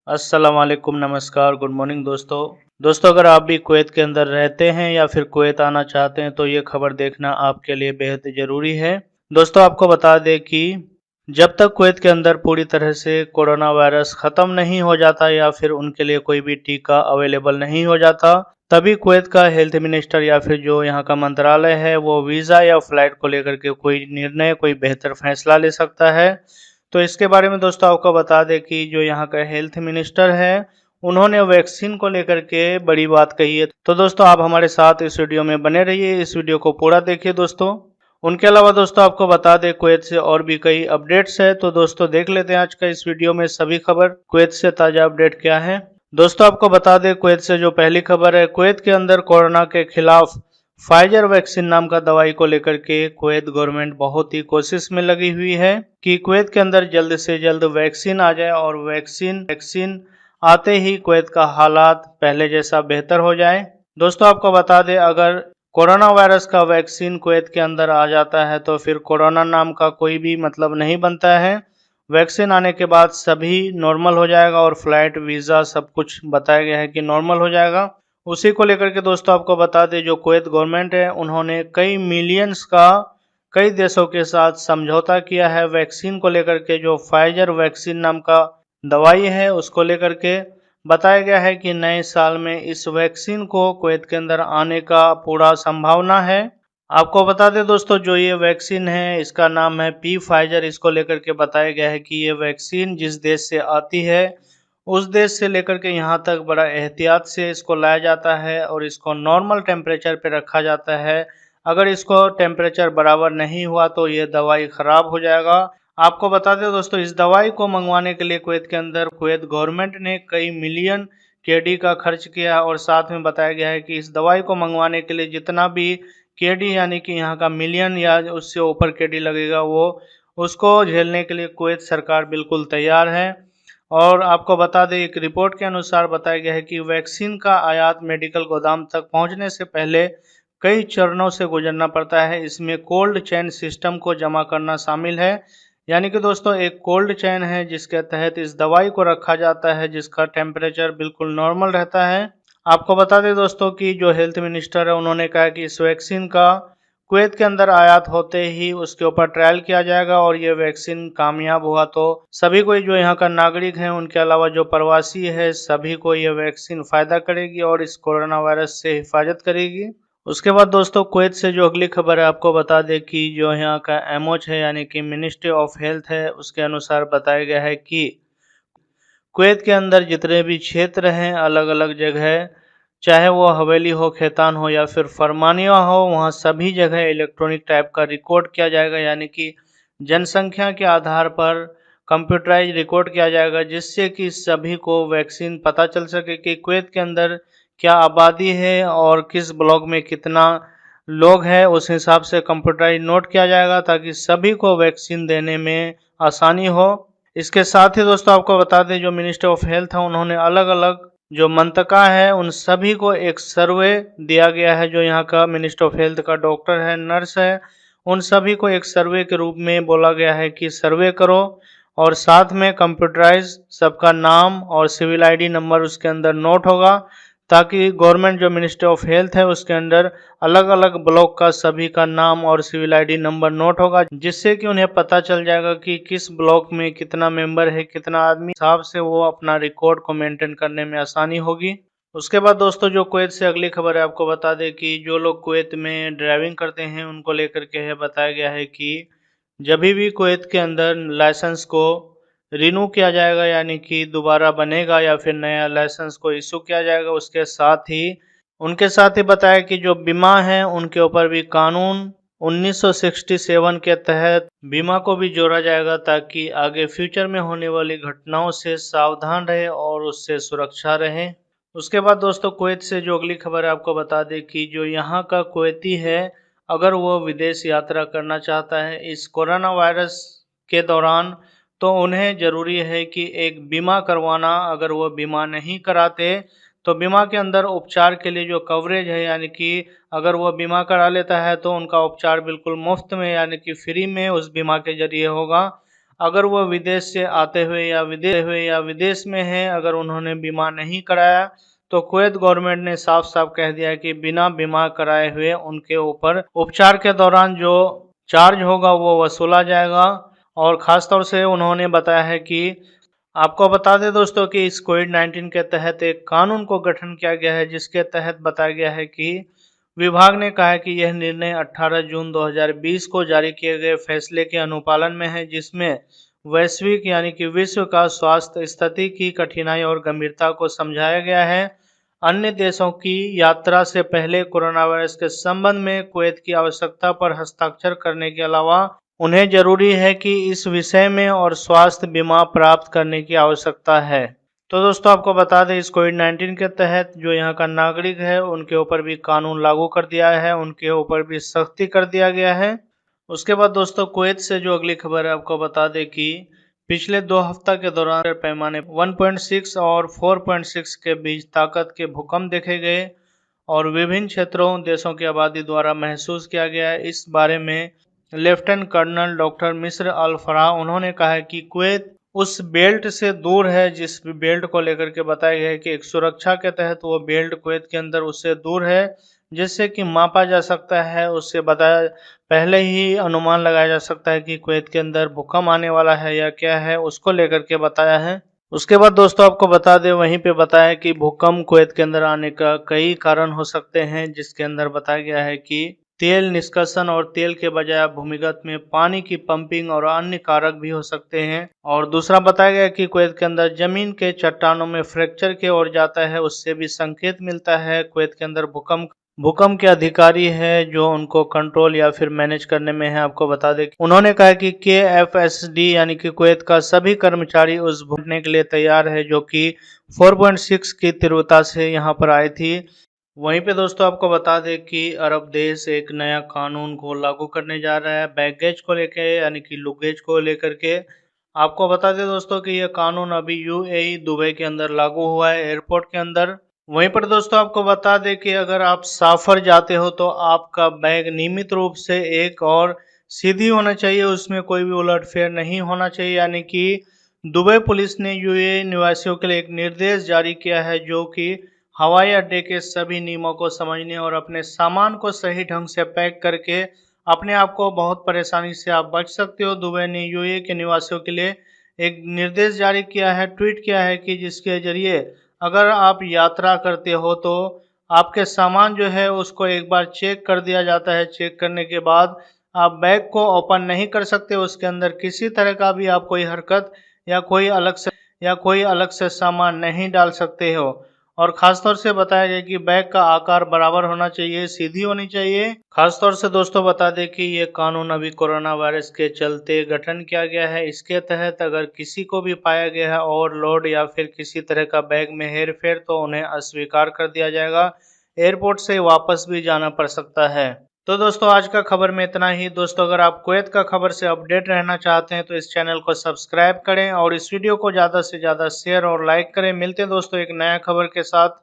अस्सलाम वालेकुम, नमस्कार, गुड मॉर्निंग दोस्तों। दोस्तों अगर आप भी कुवैत के अंदर रहते हैं या फिर कुवैत आना चाहते हैं तो ये खबर देखना आपके लिए बेहद ज़रूरी है। दोस्तों आपको बता दें कि जब तक कुवैत के अंदर पूरी तरह से कोरोना वायरस ख़त्म नहीं हो जाता या फिर उनके लिए कोई भी टीका अवेलेबल नहीं हो जाता, तभी कुवैत का हेल्थ मिनिस्टर या फिर जो यहाँ का मंत्रालय है वो वीज़ा या फ्लाइट को लेकर के कोई निर्णय, कोई बेहतर फैसला ले सकता है। तो इसके बारे में दोस्तों आपको बता दें कि जो यहाँ का हेल्थ मिनिस्टर है, उन्होंने वैक्सीन को लेकर के बड़ी बात कही है। तो दोस्तों आप हमारे साथ इस वीडियो में बने रहिए, इस वीडियो को पूरा देखिए दोस्तों। उनके अलावा दोस्तों आपको बता दें कुवैत से और भी कई अपडेट्स है, तो दोस्तों देख लेते हैं आज का इस वीडियो में सभी खबर। कुवैत से ताज़ा अपडेट क्या है। दोस्तों आपको बता दें कुवैत से जो पहली खबर है, कुवैत के अंदर कोरोना के खिलाफ फाइजर वैक्सीन नाम का दवाई को लेकर के कुवैत गवर्नमेंट बहुत ही कोशिश में लगी हुई है कि कुवैत के अंदर जल्द से जल्द वैक्सीन आ जाए और वैक्सीन आते ही कुवैत का हालात पहले जैसा बेहतर हो जाए। दोस्तों आपको बता दें अगर कोरोना वायरस का वैक्सीन कुवैत के अंदर आ जाता है तो फिर कोरोना नाम का कोई भी मतलब नहीं बनता है। वैक्सीन आने के बाद सभी नॉर्मल हो जाएगा और फ्लाइट वीज़ा सब कुछ बताया गया है कि नॉर्मल हो जाएगा। उसी को लेकर के दोस्तों आपको बता दें जो कुवैत गवर्नमेंट है उन्होंने कई मिलियंस का कई देशों के साथ समझौता किया है वैक्सीन को लेकर के। जो फाइजर वैक्सीन नाम का दवाई है उसको लेकर के बताया गया है कि नए साल में इस वैक्सीन को कुवैत के अंदर आने का पूरा संभावना है। आपको बता दें दोस्तों जो ये वैक्सीन है इसका नाम है पी फाइजर। इसको लेकर के बताया गया है कि ये वैक्सीन जिस देश से आती है उस देश से लेकर के यहाँ तक बड़ा एहतियात से इसको लाया जाता है और इसको नॉर्मल टेम्परेचर पे रखा जाता है। अगर इसको टेम्परेचर बराबर नहीं हुआ तो ये दवाई ख़राब हो जाएगा। आपको बता दें दोस्तों इस दवाई को मंगवाने के लिए कुवैत के अंदर कुवैत गवर्नमेंट ने कई मिलियन केडी का खर्च किया और साथ में बताया गया है कि इस दवाई को मंगवाने के लिए जितना भी केडी यानी कि यहाँ का मिलियन या उससे ऊपर केडी लगेगा वो उसको झेलने के लिए कुवैत सरकार बिल्कुल तैयार है। और आपको बता दें एक रिपोर्ट के अनुसार बताया गया है कि वैक्सीन का आयात मेडिकल गोदाम तक पहुंचने से पहले कई चरणों से गुजरना पड़ता है। इसमें कोल्ड चेन सिस्टम को जमा करना शामिल है, यानी कि दोस्तों एक कोल्ड चेन है जिसके तहत इस दवाई को रखा जाता है जिसका टेम्परेचर बिल्कुल नॉर्मल रहता है। आपको बता दें दोस्तों कि जो हेल्थ मिनिस्टर है उन्होंने कहा कि इस वैक्सीन का कुवैत के अंदर आयात होते ही उसके ऊपर ट्रायल किया जाएगा और ये वैक्सीन कामयाब हुआ तो सभी को जो यहाँ का नागरिक है उनके अलावा जो प्रवासी है सभी को ये वैक्सीन फ़ायदा करेगी और इस कोरोना वायरस से हिफाजत करेगी। उसके बाद दोस्तों कुवैत से जो अगली खबर है आपको बता दें कि जो यहाँ का एमओच है यानी कि मिनिस्ट्री ऑफ हेल्थ है उसके अनुसार बताया गया है कि कुवैत के अंदर जितने भी क्षेत्र हैं अलग अलग जगह, चाहे वो हवेली हो, खैतान हो या फिर फरमानिया हो, वहाँ सभी जगह इलेक्ट्रॉनिक टाइप का रिकॉर्ड किया जाएगा, यानी कि जनसंख्या के आधार पर कंप्यूटराइज रिकॉर्ड किया जाएगा जिससे कि सभी को वैक्सीन पता चल सके कि कुवैत के अंदर क्या आबादी है और किस ब्लॉक में कितना लोग हैं। उस हिसाब से कंप्यूटराइज नोट किया जाएगा ताकि सभी को वैक्सीन देने में आसानी हो। इसके साथ ही दोस्तों आपको बता दें जो मिनिस्टर ऑफ हेल्थ है उन्होंने अलग अलग जो मंतका है उन सभी को एक सर्वे दिया गया है। जो यहाँ का मिनिस्टर ऑफ हेल्थ का डॉक्टर है, नर्स है, उन सभी को एक सर्वे के रूप में बोला गया है कि सर्वे करो और साथ में कंप्यूटराइज सबका नाम और सिविल आईडी नंबर उसके अंदर नोट होगा ताकि गवर्नमेंट जो मिनिस्ट्री ऑफ हेल्थ है उसके अंदर अलग अलग ब्लॉक का सभी का नाम और सिविल आईडी नंबर नोट होगा जिससे कि उन्हें पता चल जाएगा कि किस ब्लॉक में कितना मेंबर है, कितना आदमी, हिसाब से वो अपना रिकॉर्ड को मेंटेन करने में आसानी होगी। उसके बाद दोस्तों जो कुवैत से अगली खबर है आपको बता दें कि जो लोग कुवैत में ड्राइविंग करते हैं उनको लेकर के है बताया गया है कि जब भी कुवैत के अंदर लाइसेंस को रिन्यू किया जाएगा यानी कि दोबारा बनेगा या फिर नया लाइसेंस को इशू किया जाएगा, उनके साथ ही बताया कि जो बीमा है उनके ऊपर भी कानून 1967 के तहत बीमा को भी जोड़ा जाएगा ताकि आगे फ्यूचर में होने वाली घटनाओं से सावधान रहे और उससे सुरक्षा रहे। उसके बाद दोस्तों कुवैत से जो अगली खबर है आपको बता दें कि जो यहाँ का कुवैती है अगर वो विदेश यात्रा करना चाहता है इस कोरोना वायरस के दौरान तो उन्हें ज़रूरी है कि एक बीमा करवाना। अगर वो बीमा नहीं कराते तो बीमा के अंदर उपचार के लिए जो कवरेज है यानी कि अगर वो बीमा करा लेता है तो उनका उपचार बिल्कुल मुफ्त में यानी कि फ्री में उस बीमा के जरिए होगा। अगर वो विदेश से आते हुए या विदेश में है, अगर उन्होंने बीमा नहीं कराया तो कुवैत गवर्नमेंट ने साफ साफ कह दिया कि बिना बीमा कराए हुए उनके ऊपर उपचार के दौरान जो चार्ज होगा वो वसूला जाएगा। और खास तौर से उन्होंने बताया है कि आपको बता दें दोस्तों कि इस कोविड-19 के तहत एक कानून को गठन किया गया है, जिसके तहत बताया गया है कि विभाग ने कहा है कि यह निर्णय 18 जून 2020 को जारी किए गए फैसले के अनुपालन में है, जिसमें वैश्विक यानी कि विश्व का स्वास्थ्य स्थिति की कठिनाई और गंभीरता को समझाया गया है। अन्य देशों की यात्रा से पहले कोरोना वायरस के संबंध में कुवैत की आवश्यकता पर हस्ताक्षर करने के अलावा उन्हें जरूरी है कि इस विषय में और स्वास्थ्य बीमा प्राप्त करने की आवश्यकता है। तो दोस्तों आपको बता दें इस कोविड-19 के तहत जो यहाँ का नागरिक है उनके ऊपर भी कानून लागू कर दिया है, उनके ऊपर भी सख्ती कर दिया गया है। उसके बाद दोस्तों कुवैत से जो अगली खबर है आपको बता दें कि पिछले 2 हफ्ता के दौरान पैमाने 1.6 और 4.6 के बीच ताकत के भूकंप देखे गए और विभिन्न क्षेत्रों देशों की आबादी द्वारा महसूस किया गया है। इस बारे में लेफ्टिनेंट कर्नल डॉक्टर मिस्र अल फराह उन्होंने कहा है कि कुवैत उस बेल्ट से दूर है, जिस बेल्ट को लेकर के बताया गया है कि एक सुरक्षा के तहत वो बेल्ट कुवैत के अंदर उससे दूर है, जिससे कि मापा जा सकता है, उससे बताया पहले ही अनुमान लगाया जा सकता है कि कुवैत के अंदर भूकंप आने वाला है या क्या है, उसको लेकर के बताया है। उसके बाद दोस्तों आपको बता दें वहीं पे बताया कि भूकंप कुवैत के अंदर आने का कई कारण हो सकते हैं, जिसके अंदर बताया गया है कि तेल निष्कर्षण और तेल के बजाय भूमिगत में पानी की पंपिंग और अन्य कारक भी हो सकते हैं। और दूसरा बताया गया कि कुवैत के अंदर जमीन के चट्टानों में फ्रैक्चर की ओर जाता है, उससे भी संकेत मिलता है। कुवैत के अंदर भूकंप के अधिकारी है जो उनको कंट्रोल या फिर मैनेज करने में है। आपको बता दें उन्होंने कहा कि KFSD यानी कि कुवैत का सभी कर्मचारी उस भूकंप के लिए तैयार है जो कि 4.6 की तीव्रता से यहाँ पर आई थी। वहीं पे दोस्तों आपको बता दें कि अरब देश एक नया कानून को लागू करने जा रहा है बैगेज को लेकर यानी कि लुगेज को लेकर के। आपको बता दें दोस्तों कि यह कानून अभी UAE दुबई के अंदर लागू हुआ है एयरपोर्ट के अंदर। वहीं पर दोस्तों आपको बता दें कि अगर आप सफर जाते हो तो आपका बैग नियमित रूप से एक और सीधी होना चाहिए, उसमें कोई भी उलटफेर नहीं होना चाहिए। यानी कि दुबई पुलिस ने UAE निवासियों के लिए एक निर्देश जारी किया है जो कि हवाई अड्डे के सभी नियमों को समझने और अपने सामान को सही ढंग से पैक करके अपने आप को बहुत परेशानी से आप बच सकते हो। दुबई ने UAE के निवासियों के लिए एक निर्देश जारी किया है, ट्वीट किया है कि जिसके जरिए अगर आप यात्रा करते हो तो आपके सामान जो है उसको एक बार चेक कर दिया जाता है। चेक करने के बाद आप बैग को ओपन नहीं कर सकते, उसके अंदर किसी तरह का भी आप कोई हरकत या कोई अलग से सामान नहीं डाल सकते हो। और खास तौर से बताया गया कि बैग का आकार बराबर होना चाहिए, सीधी होनी चाहिए। खास तौर से दोस्तों बता दें कि ये कानून अभी कोरोना वायरस के चलते गठन किया गया है। इसके तहत अगर किसी को भी पाया गया है ओवरलोड या फिर किसी तरह का बैग में हेरफेर तो उन्हें अस्वीकार कर दिया जाएगा, एयरपोर्ट से वापस भी जाना पड़ सकता है। तो दोस्तों आज का खबर में इतना ही। दोस्तों अगर आप कुवैत का खबर से अपडेट रहना चाहते हैं तो इस चैनल को सब्सक्राइब करें और इस वीडियो को ज़्यादा से ज़्यादा शेयर और लाइक करें। मिलते हैं दोस्तों एक नया खबर के साथ।